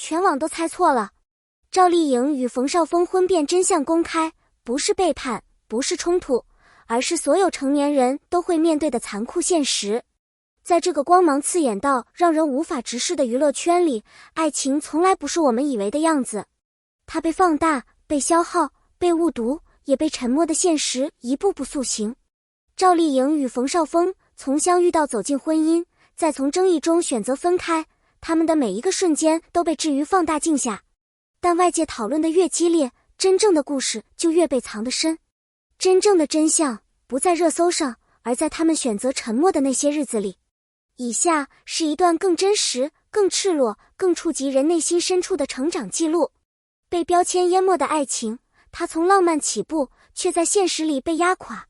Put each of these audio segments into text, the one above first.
全网都猜错了。赵丽颖与冯绍峰婚变真相公开，不是背叛，不是冲突，而是所有成年人都会面对的残酷现实。在这个光芒刺眼到让人无法直视的娱乐圈里，爱情从来不是我们以为的样子。它被放大，被消耗，被误读，也被沉默的现实一步步塑形。赵丽颖与冯绍峰从相遇到走进婚姻，再从争议中选择分开，他们的每一个瞬间都被置于放大镜下。但外界讨论的越激烈，真正的故事就越被藏得深。真正的真相不在热搜上，而在他们选择沉默的那些日子里。以下是一段更真实、更赤裸、更触及人内心深处的成长记录。被标签淹没的爱情，它从浪漫起步，却在现实里被压垮。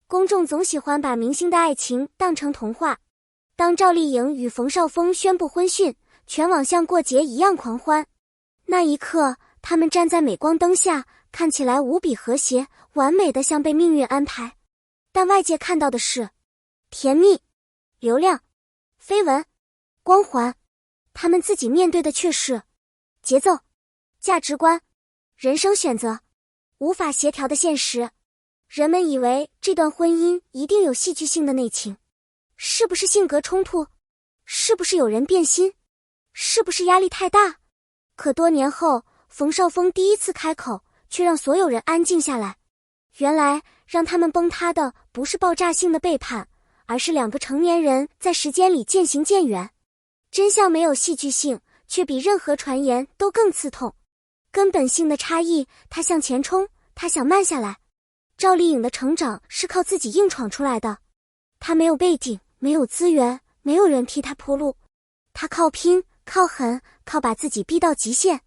公众总喜欢把明星的爱情当成童话。当赵丽颖与冯绍峰宣布婚讯，全网像过节一样狂欢。那一刻，他们站在镁光灯下，看起来无比和谐，完美的像被命运安排。但外界看到的是甜蜜、流量、绯闻、光环，他们自己面对的却是节奏、价值观、人生选择无法协调的现实。人们以为这段婚姻一定有戏剧性的内情，是不是性格冲突？是不是有人变心？是不是压力太大？可多年后，冯绍峰第一次开口，却让所有人安静下来。原来，让他们崩塌的不是爆炸性的背叛，而是两个成年人在时间里渐行渐远。真相没有戏剧性，却比任何传言都更刺痛。根本性的差异，他向前冲，他想慢下来。赵丽颖的成长是靠自己硬闯出来的，她没有背景，没有资源，没有人替她铺路，她靠拼，靠狠，靠把自己逼到极限。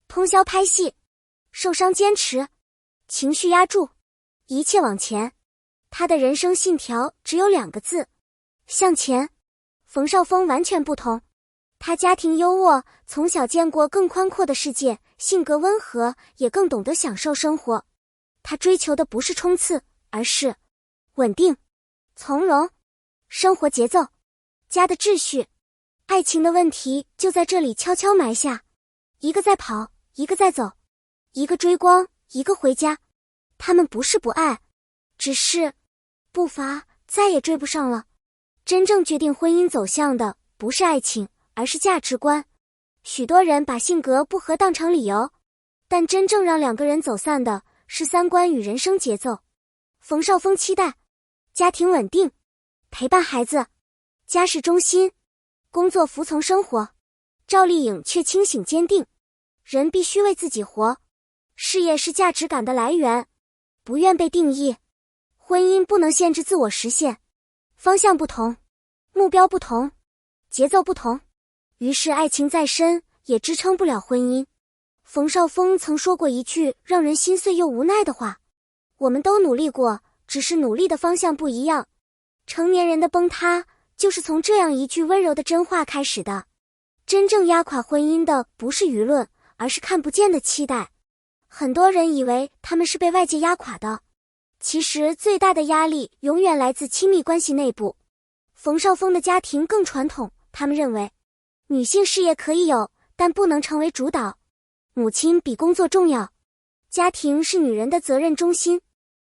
通宵拍戏，受伤坚持，情绪压住，一切往前。她的人生信条只有2个字：向前。冯绍峰完全不同，他家庭优渥，从小见过更宽阔的世界，性格温和，也更懂得享受生活。他追求的不是冲刺，而是稳定、从容，生活节奏，家的秩序。爱情的问题就在这里悄悄埋下，一个在跑，一个在走，一个追光，一个回家。他们不是不爱，只是步伐再也追不上了。真正决定婚姻走向的不是爱情，而是价值观。许多人把性格不合当成理由，但真正让2个人走散的是三观与人生节奏。冯绍峰期待家庭稳定，陪伴孩子，家事中心，工作服从生活。赵丽颖却清醒坚定，人必须为自己活，事业是价值感的来源，不愿被定义。婚姻不能限制自我实现，方向不同，目标不同，节奏不同，于是爱情再深也支撑不了婚姻。冯绍峰曾说过一句让人心碎又无奈的话：我们都努力过，只是努力的方向不一样。成年人的崩塌就是从这样一句温柔的真话开始的。真正压垮婚姻的不是舆论，而是看不见的期待。很多人以为他们是被外界压垮的，其实最大的压力永远来自亲密关系内部。冯绍峰的家庭更传统，他们认为女性事业可以有，但不能成为主导。母亲比工作重要，家庭是女人的责任中心。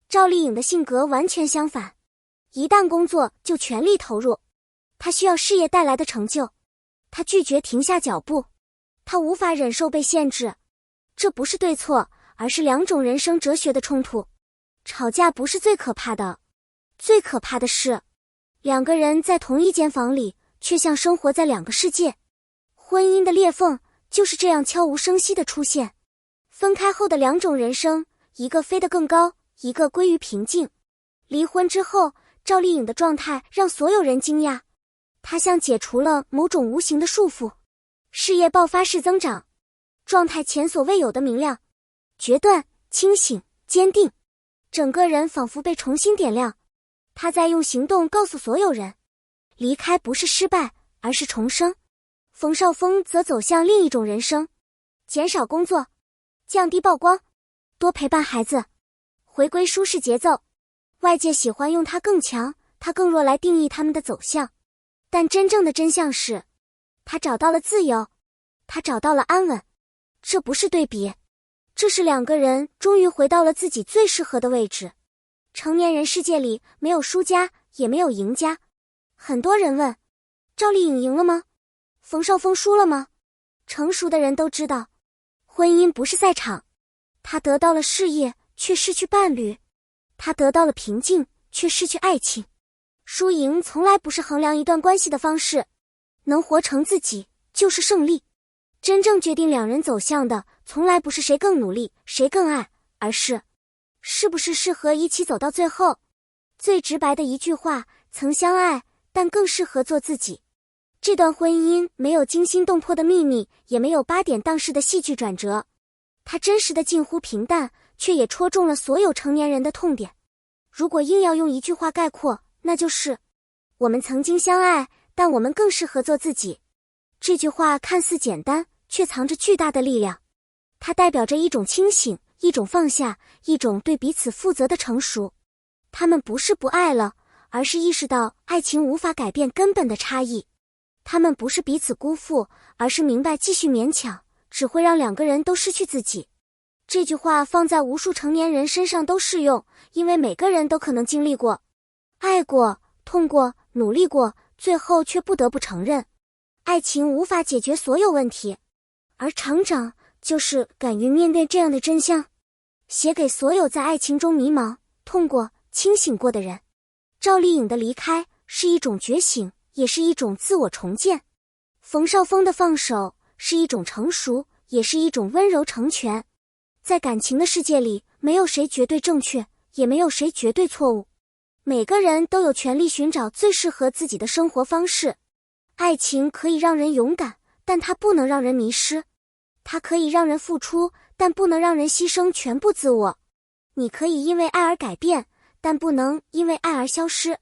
赵丽颖的性格完全相反，一旦工作就全力投入，她需要事业带来的成就，她拒绝停下脚步，她无法忍受被限制。这不是对错，而是2种人生哲学的冲突。吵架不是最可怕的，最可怕的是2个人在同一间房里，却像生活在2个世界。婚姻的裂缝就是这样悄无声息地出现。分开后的2种人生，一个飞得更高，一个归于平静。离婚之后，赵丽颖的状态让所有人惊讶，她像解除了某种无形的束缚，事业爆发式增长，状态前所未有的明亮，决断、清醒、坚定，整个人仿佛被重新点亮。她在用行动告诉所有人，离开不是失败，而是重生。冯绍峰则走向另一种人生，减少工作，降低曝光，多陪伴孩子，回归舒适节奏。外界喜欢用他更强，他更弱来定义他们的走向，但真正的真相是，他找到了自由，他找到了安稳。这不是对比，这是两个人终于回到了自己最适合的位置。成年人世界里没有输家，也没有赢家。很多人问，赵丽颖赢了吗？冯绍峰输了吗？成熟的人都知道，婚姻不是赛场。他得到了事业，却失去伴侣；他得到了平静，却失去爱情。输赢从来不是衡量一段关系的方式，能活成自己就是胜利。真正决定两人走向的，从来不是谁更努力，谁更爱，而是不是适合一起走到最后。最直白的一句话，曾相爱，但更适合做自己。这段婚姻没有惊心动魄的秘密，也没有8点档式的戏剧转折，它真实的近乎平淡，却也戳中了所有成年人的痛点。如果硬要用一句话概括，那就是我们曾经相爱，但我们更适合做自己。这句话看似简单，却藏着巨大的力量。它代表着一种清醒，一种放下，一种对彼此负责的成熟。他们不是不爱了，而是意识到爱情无法改变根本的差异。他们不是彼此辜负，而是明白继续勉强只会让两个人都失去自己。这句话放在无数成年人身上都适用，因为每个人都可能经历过，爱过，痛过，努力过，最后却不得不承认，爱情无法解决所有问题，而成长就是敢于面对这样的真相。写给所有在爱情中迷茫、痛过、清醒过的人。赵丽颖的离开是一种觉醒，也是一种自我重建。冯绍峰的放手是一种成熟，也是一种温柔成全。在感情的世界里，没有谁绝对正确，也没有谁绝对错误。每个人都有权利寻找最适合自己的生活方式。爱情可以让人勇敢，但它不能让人迷失。它可以让人付出，但不能让人牺牲全部自我。你可以因为爱而改变，但不能因为爱而消失。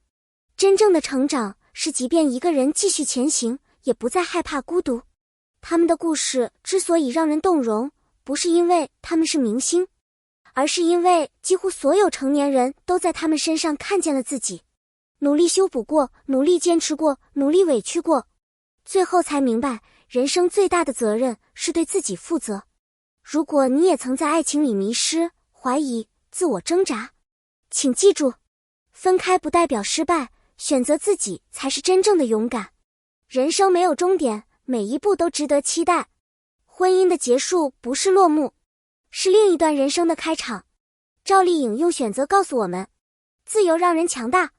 真正的成长是即便一个人继续前行，也不再害怕孤独。他们的故事之所以让人动容，不是因为他们是明星，而是因为几乎所有成年人都在他们身上看见了自己。努力修补过，努力坚持过，努力委屈过，最后才明白，人生最大的责任是对自己负责。如果你也曾在爱情里迷失、怀疑、自我挣扎，请记住，分开不代表失败，选择自己才是真正的勇敢。人生没有终点，每一步都值得期待。婚姻的结束不是落幕，是另一段人生的开场。赵丽颖用选择告诉我们，自由让人强大。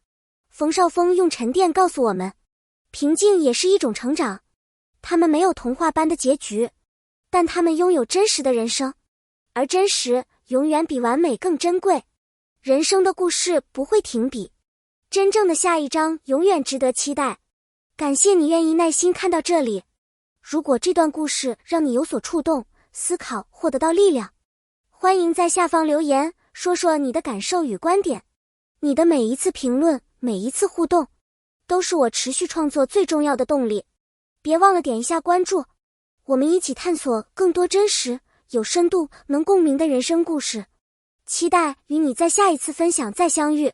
冯绍峰用沉淀告诉我们，平静也是一种成长。他们没有童话般的结局，但他们拥有真实的人生，而真实永远比完美更珍贵。人生的故事不会停笔，真正的下一章永远值得期待。感谢你愿意耐心看到这里。如果这段故事让你有所触动、思考或得到力量，欢迎在下方留言，说说你的感受与观点。你的每一次评论，每一次互动，都是我持续创作最重要的动力。别忘了点一下关注，我们一起探索更多真实、有深度、能共鸣的人生故事。期待与你在下一次分享再相遇。